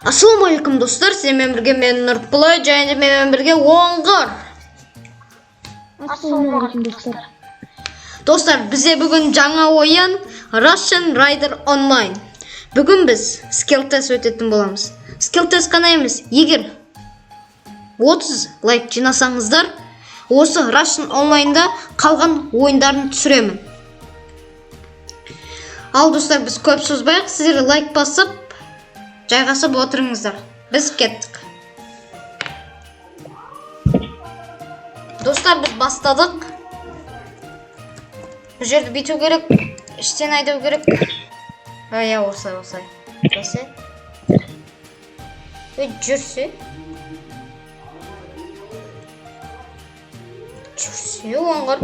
Ассалаумағалейкум достар, сіздермен бірге мен Нұрпылай және менімен бірге Оңғар. Ассалаумағалейкум достар. Достар, бізде бүгін жаңа ойын Russian Rider Online. Бүгін біз скилл тест өтетін боламыз. Скилл тест қана емес, егер 30 лайк жинасаңыздар, осы Russian Online'да қалған ойындарын түсіремін. Ал достар, біз көп созбайық, сіздер лайк басып жайғасып отырыңыздар. Біз кеттік. Достар, біз бастадық. Бұл жерді бүйту керек, іштен айдау керек. Иә, осылай. Бәсе. Жүрсе, Оңғар.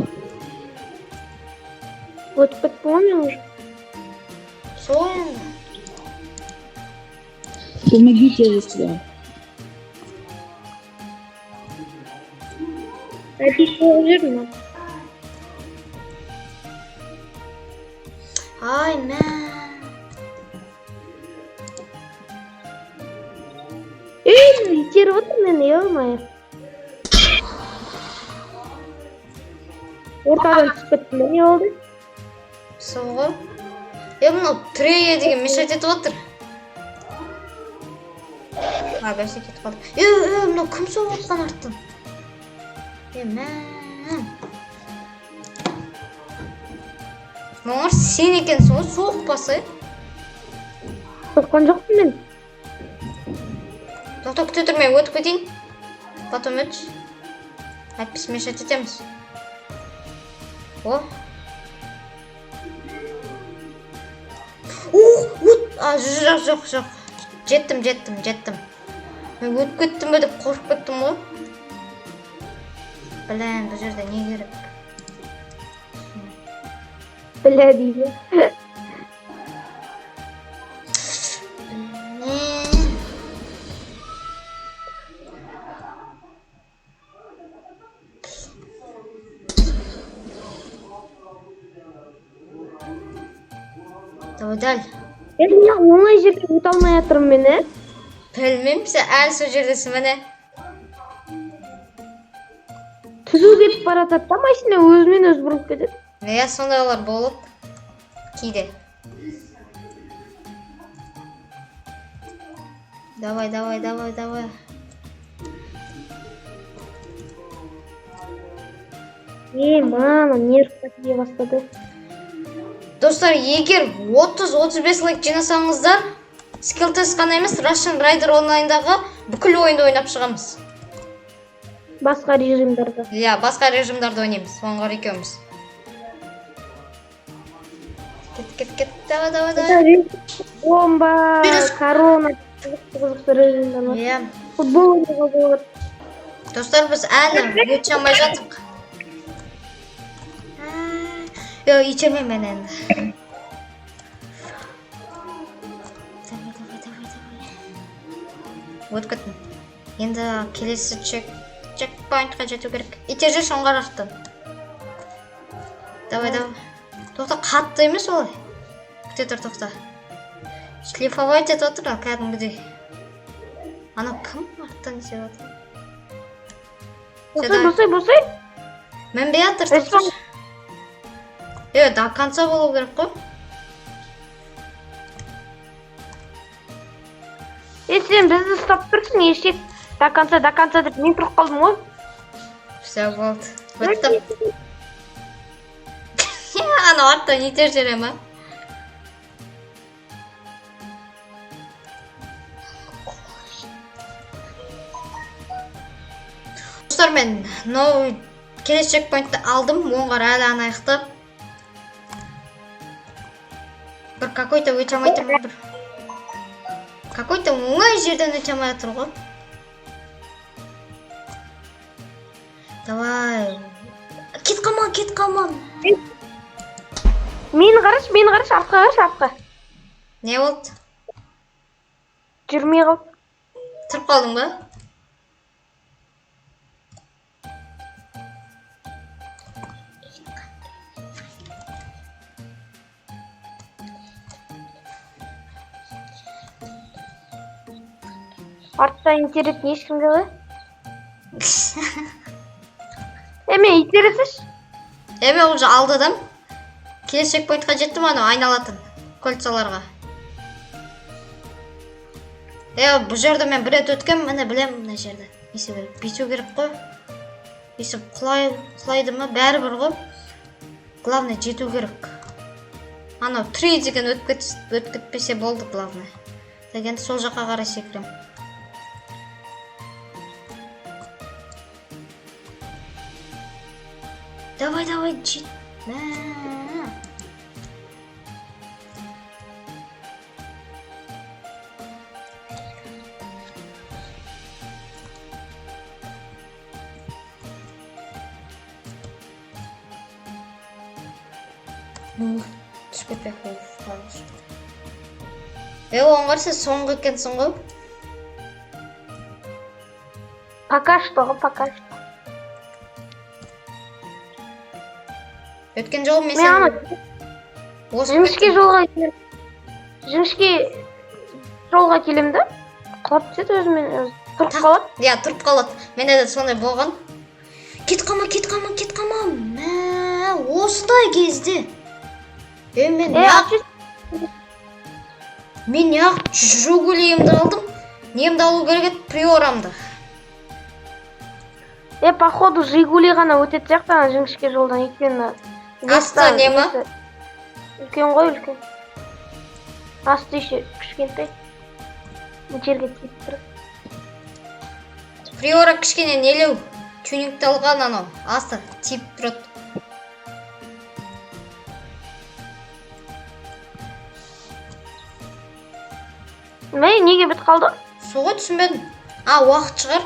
Өтіп кетті ма мен уже? Сол енді. Помогите, если. Әдейі болып жүрмін ма? Ай, мән. Итеріп отыр мені, ей-ма. Ортадан түсіп кетті ме, не болды? Сол ғой. Мынау тіреге деген мешать етіп отыр. Бәсе кетіп қалды. Мынау кім соғып отқан арттан? Мән. Оңғар, сен екенсің ғой, соқпасы. Соққан жоқпын мен. Тоқта, күте тұрмай өтіп кетейін. Потом өтші. Әйтпесе мешать етеміз. О. Жоқ. Жеттім. Мен өтіп кеттім бе деп қорқып кеттім ғой. Білән, бұл жерде не керек? Білә дейді. Давай дәл. Мен оңай жерде өте алмай жатырмын мен, Білмеймін, сен әлі сол жердесің міне. Түзу кетіп бара жатады да, машина өзімен өзі бұрылып кетеді. Иә, сондайлар болып кейде. Давай. Мама, нервқа тие бастады. Достар, егер 30-35 лайк жинасаңыздар, скилл тест қана емес, Russian Rider онлайндағы бүкіл ойынды ойнап шығамыз. Басқа режимдерді. Иә, басқа режимдарды ойнаймыз, Оңғар екеуміз. Кет, давай. Бомба, корона, қызықты режимдер бар. Иә. Футбол ойнауға болады. Достар, біз әлі өте алмай жаттық. Ичемеймін мен енді. Давай. Өтіп кеттім. Енді келесі чекпоинтқа жету керек. Ите жүрші Оңғар арттан. Давай. Тоқта, қатты емес олай. Күте тұр, тоқта. Шлифовать етіп отыр, кәдімгідей. Анау кім арттан есеп отыр? Босай. Мен беятыр, тоқтар. До конца болу керек қой. Сен бізді ұстап тұрсың, ешек. До конца деп мен тұрып қалдым ғой. Все болды. Өттім. Анау арттан етер жүре ма? Достар, мен келесі чекпоинтті алдым. Оңғар әлі анаяқтап. Бір какой-то өте алмай тұр бір. Какой-то оңай жерден өте алмай тұр ғой. Давай. Кет қалман. Мені қараш, артқа. Не болды? Жүрмей қалды. Тұрып қалдың ба? Артта интересный ешкімде ғой? Мен интересіш? Мен уже алдыдым. Келесі чекпоинтқа жеттім, анау айналатын кольцоларға. Бұл жерді мен бір рет өткем, міне білем мына жерді. Несі керек? Бүйту керек қой. Несі құлайды ма? Бәрібір ғой. Главное жету керек. Анау 3 деген өтіп кетпесе болды, главное. Дегенде сол жаққа қарай секірем. Давай, жет. Түсіп кетпек болып. Оңғар сіз соңғы екенсің ғой? Пока что. Өткен жолы мен ана жіңішке жолға келем да, құлап түседі өзімен өзі. Тұрып қалады. Иә, тұрып қалады. Менде де сондай болған. Кет қалма. Осындай кезде. Мен неғып Жигулиімді алдым. Немді алу керек еді, Приорамды. Походу Жигули ғана өтет сияқты ана жіңішке жолдан, өйткені Асты не ма? Үлкен ғой, үлкен. Асты еще кішкентай. Жерге тиіп тұр. Приора кішкене нелеу. Тюнингті алған анау. Асты тиіп тұрады. Неге біт қалды? Соға түсінбедім. Уақыт шығар.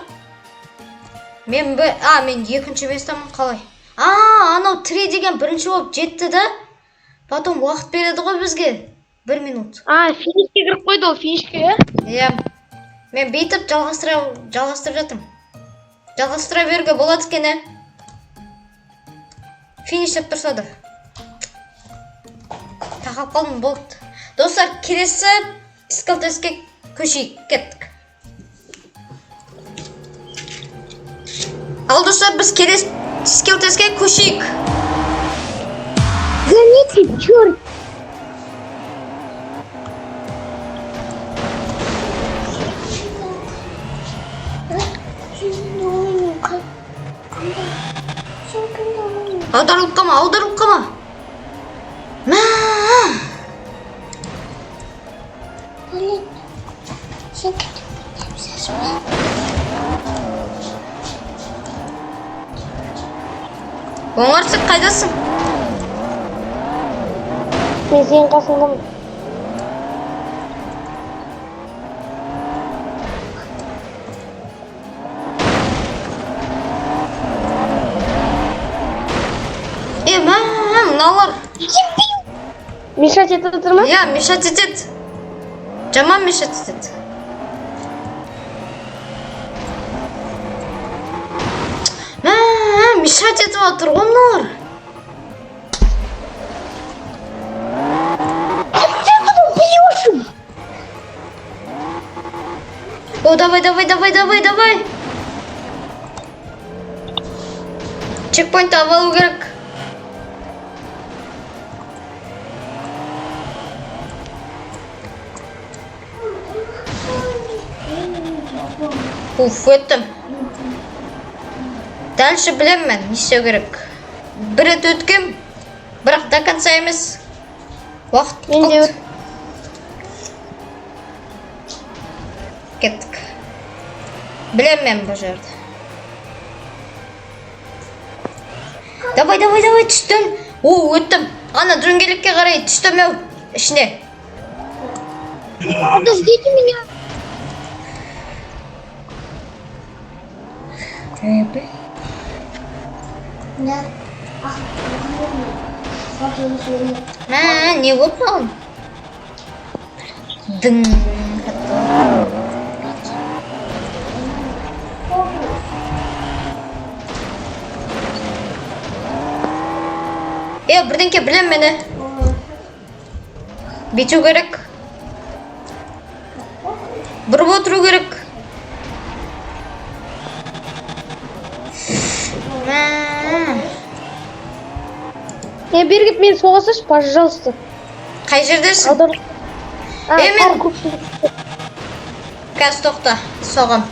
Мен екінші местамын қалай? Анау 3 деген бірінші болып жетті да. Потом уақыт береді ғой бізге. 1 минут. Финишке кіріп қойды ол, финишке, Иә. Мен бейтіп жалғастырып жатым. Жалғастыра беруге болады екен, Фиништеп тұрса да. Тақап қалдым, болды. Достар, келесі скелтеске көшейік, кеттік. Ал достар, біз келесі скелтеске көшейік. Гоните, черт! Аударылып қама. Оңғар, сен қайдасың? Мен сен қасыңдамын. Мыналар. Мешать етеді тұр ма? Иә, мешать етеді. Жаман мешать етеді. Мешать етіп отыр ғой мыналар. Давай. Чекпоинтті алу керек. Өттім. Дальше білем мен, не істеу керек. Бір рет өткем, бірақ до конца емес. Уақыт қалды. Кеттік. Білем мен бұл жерді. Давай, түстім. Өттім. Ана дөңгелекке қарай түстім ішіне. Подождите меня. Не болып қалын? Дың. Бірденке білем мені. Бету керек. Бұрып отыру керек. Бері кеп мені соға салшы, пожалуйста. Қай жердесің? Аудар. мен- Қар көпшілік. Қазір тоқта, соғам.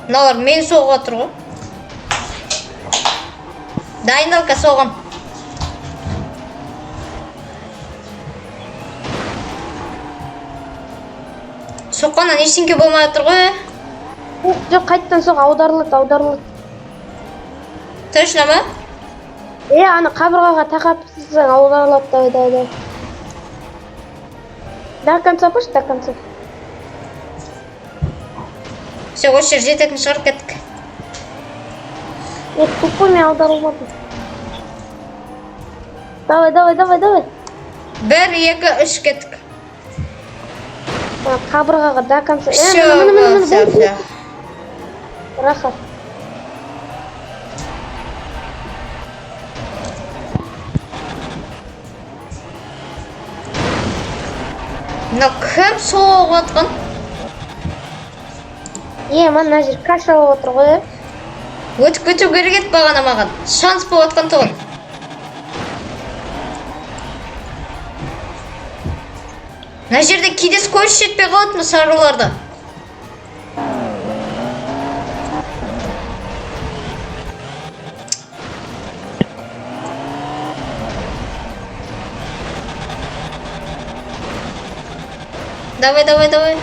Мыналар мені соғып отыр ғой. Дайындалқа соғам. Соққаннан ештеңке болмай отыр ғой. Жоқ, қайттан соқ, аударылады. Точно ма? Аны қабырғаға тақап сызсаң аударылады, дай. До конца пуш, до конца. Все, осы жер жететін шығар, кеттік. Тупой мен аударылмады. Давай. 1, 2, 3 кеттік. Қабырғаға до конца. Все. Рахат. Мына кім соғып отқан? Мына жер каша болып отыр ғой. Өтіп кету керек еді бағана маған. Шанс болып отқан тұғын. Мына жерде кейде скотч жетпей қалады ма сарыларда? Давай.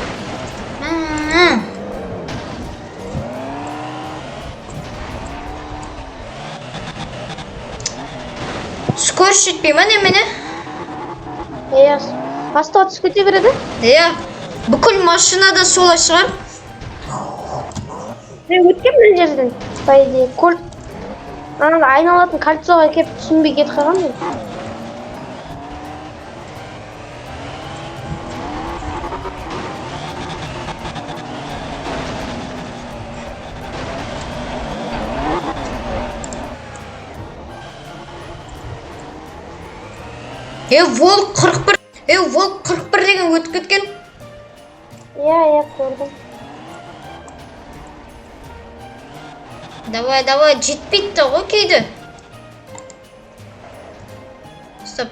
Скотч жетпей ма немене? Астыға түсіп кете береді. Бүкіл машинада солай шығар. Мен өткен мына жерден. По идее, айналатын кольцоға кеп түсінбей кетіп қалған мен. Волк 41. Волк 41 деген өтіп кеткен. Көрдім. Давай, жетпейді ғой кейді. Стоп.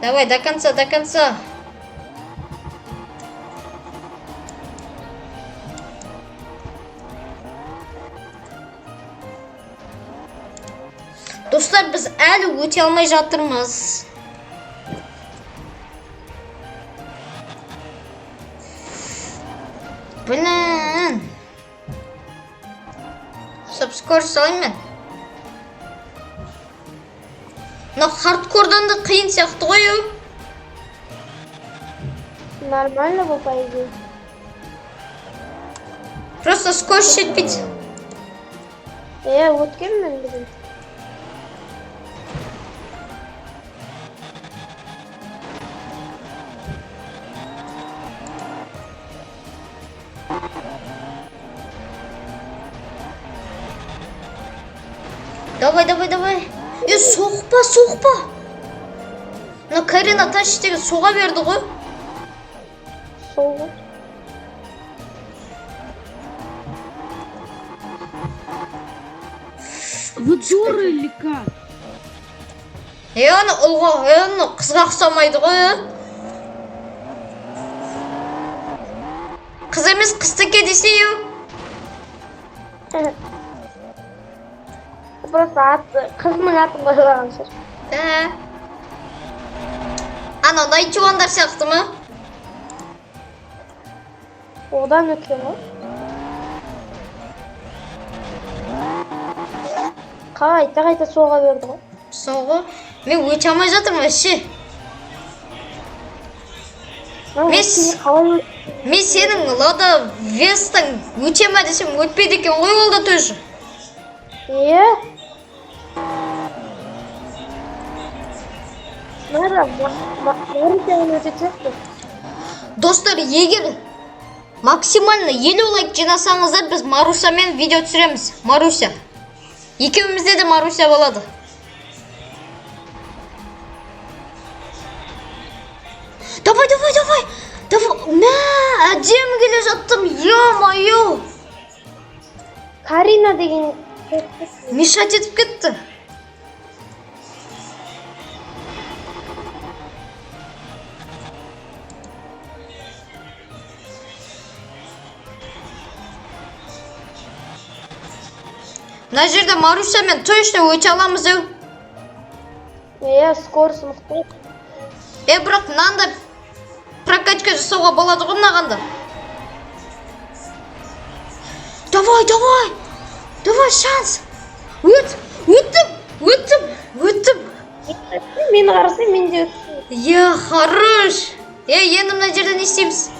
Давай, до конца. Достар, біз әлі өте алмай жатырмыз. Блін. Стоп, скорость салайын мен. Но хардкордан да қиын сияқты ғой. Нормально бұл, по идее. Просто скорость жетпейді. Өткен мен біздің. Давай. Соқпа. Мына Карина тащитегі соға берді ғой. Сол ғой. Вы дуры или как? Аны ұлға, қызға ұқсамайды ғой. Қыз емес, қыстыке десей. Просто қызының атын қойған шығар. Ана найтюандар сияқты ма? Одан өткен ғой. Қайта соға берді ғой. Соғы? Мен өте алмай жатырмын ше. Мен сенің Лада Вестаң өте ма десем өтпейді екен ғой ол да тоже. Мына Марусяны өте сияқты. Достар, егер максимально 50 лайк жинасаңыздар, біз Марусямен видео түсіреміз. Маруся. Екеумізде де Маруся болады. Давай. Мә, әдемі келе жаттым. Е-мое. Карина деген Мешать етіп кетті. Мына жерде Марусямен точно өте аламыз ау. скоросты мықты. Бірақ мынандай прокачка жасауға болады ғой мынағанда. Давай, шанс. Өттім. Мені қарасай, мен де өттім. Хорош. Енді мына жерде не істейміз?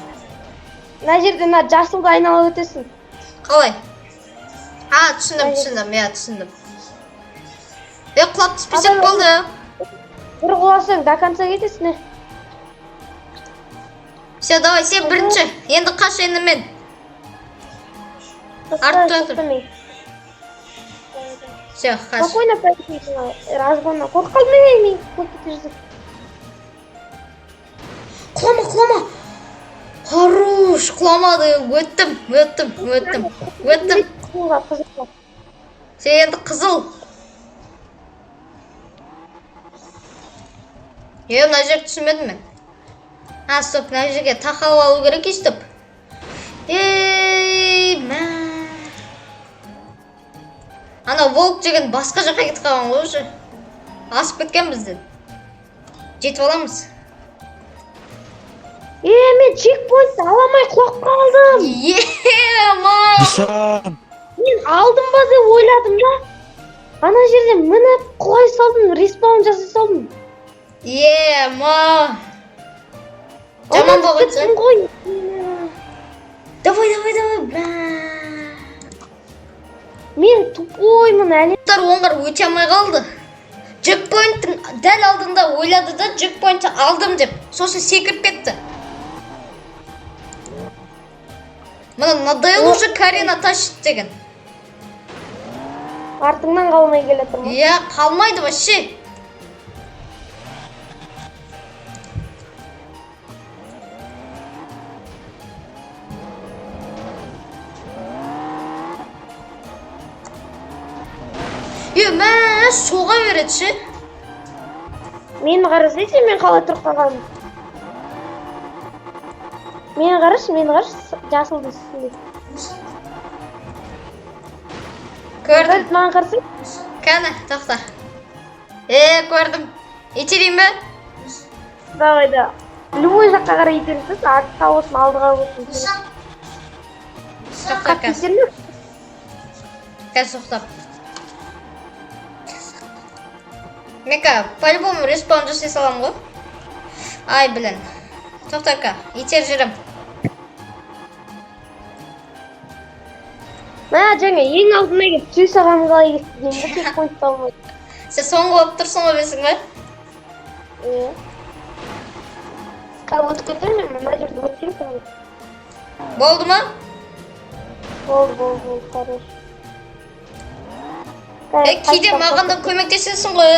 Мына жерде мына жасылды айналып өтесің. Қалай? Түсіндім. Құлап түспесек болды. Бір құласаң, до конца кетесің. Все, давай, сен бірінші. Енді қаш, енді мен. Артта отыр. Все, қаш. Спокойно пройти, разгонна. Қорқып қалдым мен көкке Құлама. Хорош, құламады. Өттім. Сен енді қызыл. Мына жер түсінбедім мен. Стоп, мына жерге тақалып алу керек естіп. Ана волк деген басқа жаққа кетіп қалған ғой уже. Асып кеткен бізден. Жетіп аламыз. Мен чекпоинтті аламай құлап қалдым. Нишан! Мен алдым ба деп ойладым да. Ана жерде мініп құлай салдым, респаун жасай салдым. Жаман болған сен ғой. Давай. Мен тупоймын әлі. Оңғар өте алмай қалды. Джекпоинттің дәл алдында ойлады да, джекпоинтті алдым деп. Сосын секіріп кетті. Мына Надайл уже Карина тащит деген. Артыңнан қалмай келетір ма? Қалмайды вообще. Соға береді ше. Мені қарасайшы, мен қалай тұрып қалғаным. Мені қарашы, жасылды үстінде. Көрдім. Маған қарасай. Кәні, тоқта. Көрдім. Итерейін бе? Давай да. Любой жаққа қарай итеріңсіз, артқа болсын, алдыға болсын. Тоқта, кәз тоқтап. Мека, по-любому респаун жасай салам ғой. Ай, блін. Тоқтака, итер жүрім. Жаңа ең алдына кеп түсе саған қалай кетті деймін, бұл чекпоинтті алмайды. Сен соңғы болып тұрсың ғой бесің бе? Өтіп кетемін, мына жерді өткен саған. Болды ма? Болды, хорош. Кейде маған да көмектесесің ғой.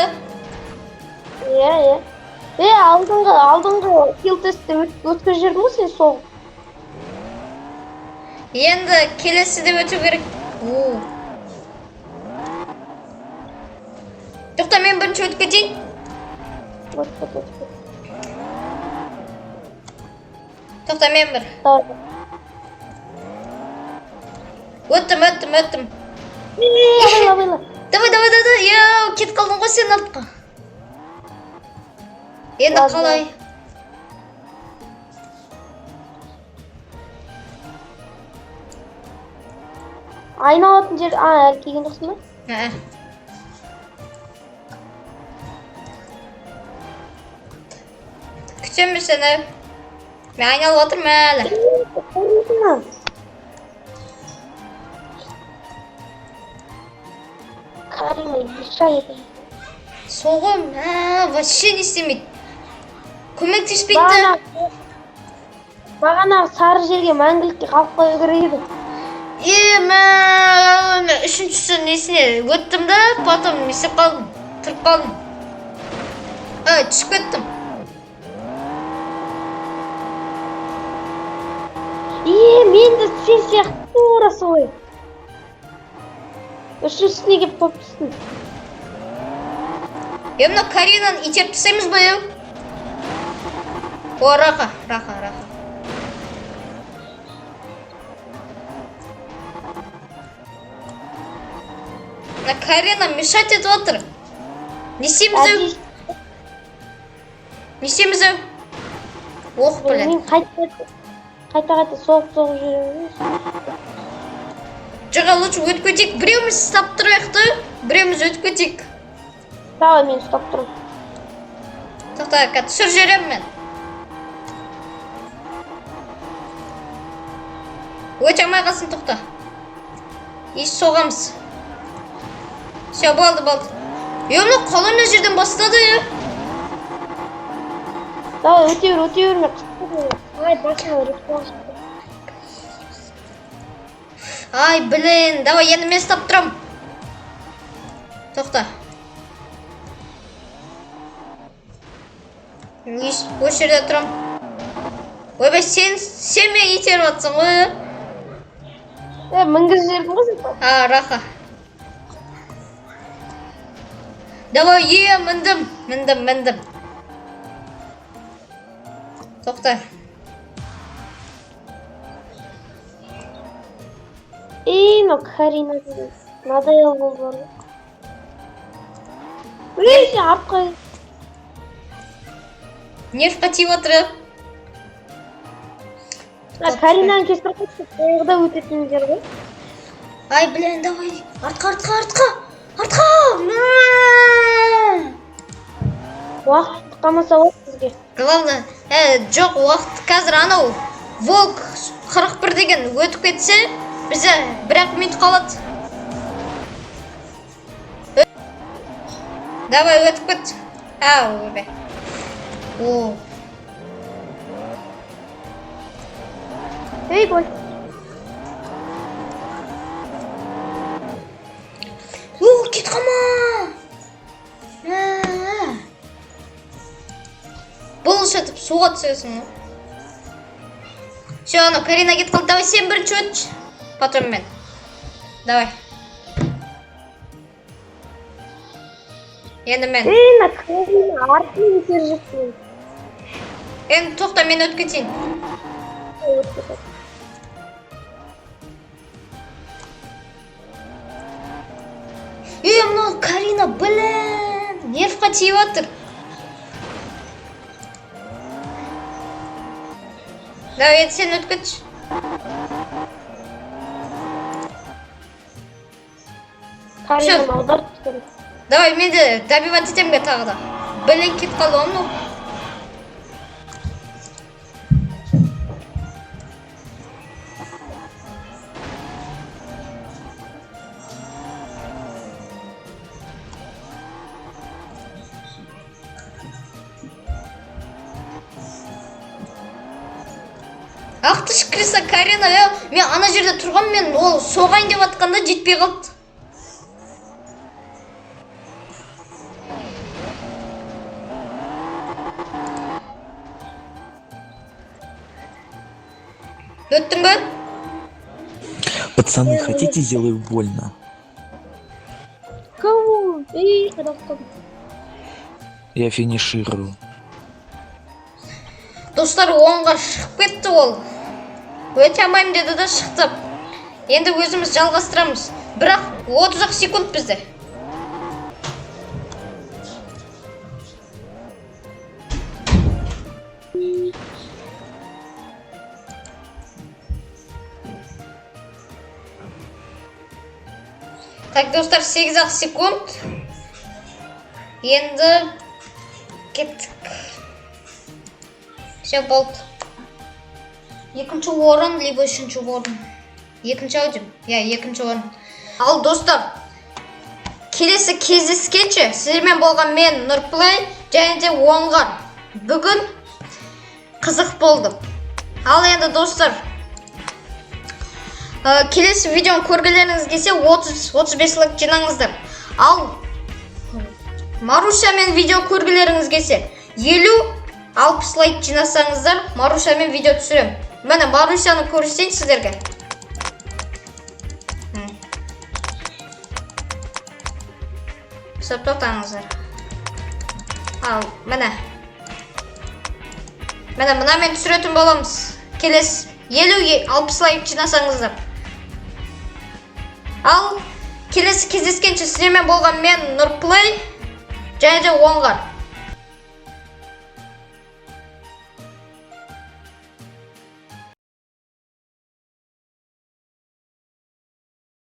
Алдыңғы килл тестті өткізіп жүрдің ғой сен сол. Енді келесі де өту керек. Тоқта, мен бірінші өтіп кетейін. Тоқта, мен бір. Өттім. Давай. Кетіп қалдың ғой сен артқа. Енді қалай? Айналатын жер, әлі келген жоқсың ба? Күтем бе сені? Мен айналып отырмын әлі. Карина, мешай етің. Соғым, вообще не істемейді. көмектеспейді. Бағана сары жерге мәңгілікке қалып қоя береді. Мен үшіншісі несіне өттім да, потом несіп қалдым, тұрып қалдым. Түсіп кеттім. Мен де сен сияқты тура солай. Үшіншісіне келіп қойып түстім. Мына Каринаны итеріп тастаймыз ба, О, Раха. Мына Карина мешать етіп отыр. Не істейміз? Оқ, блин. Мен қайта соғып жүремін. Жоға, лучше өтіп кетейік. Біреуміз ұстап тұрайық та, біреуміз өтіп кетейік. Давай, мен ұстап тұрмын. Тоқта, түсір жерем мен. Өте алмай қалсын, тоқта. Соғамыз. Все, болды. Мына қолына жерден бастады, Давай, өте бер, мен қысты. Ай, басына өріп Ай, блин, давай, енді мен ұстап тұрам. Тоқта. Осы жерде тұрам. Ойбай, сен мен итеріп атсың ғой. Мінгіз жердің ғой. Раха. Давай, міндім. Тоқта. Но Карина надоел болды. Сен артқа. Нервқа тиіп отыр. Каринаны кестір қойшы, қойғыда өтетін жер ғой. Ай, блин, давай. Артқа. Уақыт қалмаса ғой сізге. Главное, жоқ, уақыт қазір анау Волк 41 деген өтіп кетсе, бізде 1 минут қалады. Давай, өтіп кет. Ойбай. Ей, бой. Кет қалма. Бұлыш етіп суға түсесің. Все, Карина кет қалды. Давай, сен бірінші өтші. Потом мен. Давай. Енді мен. Карина артын етер жүрсің. Енді тоқта, мен өтіп кетейін. Мынау Карина, блин, нервқа тиіп отыр. Давай, енді сен өтіп кетші. Карина аударып түсірді. Давай, мен де добивать етемге тағы да. Блин, кет қалды оны. Ақтыш кірісі Карина, мен ана жерде тұрған, мен ол соғайын деп атқанда жетпей қалды. Өттің бе? Пацаны, хотите, сделаю больно? Кого? Когда Я финиширую. Достар, оңға шығып кетті ол. Өте алмайым деді да шықты. Енді өзіміз жалғастырамыз. Бірақ 30 секунд бізде. Так, достар, 8 секунд. Енді кеттік. Все, болды. Екінші орын, либо үшінші орын. Екінші аудим? Екінші орын. Ал, достар, келесі кездескенше сіздермен болған мен Нұрплей және де Оңғар. Бүгін қызық болды. Ал енді достар, келесі видеоны көргілеріңіз келсе 30-35 лайк жинаңыздар. Ал Марушамен видео көргілеріңіз келсе 50-60 лайк жинасаңыздар, Марушамен видео түсірем. Міне Марушаны көрсетейін сіздерге. Тоқтаңыздар. Ал міне мынамен түсіретін боламыз. Келесі 50-60 лайк жинасаңыздар. Ал келесі кездескенше сіздермен болған мен Нұрплей және де Оңғар.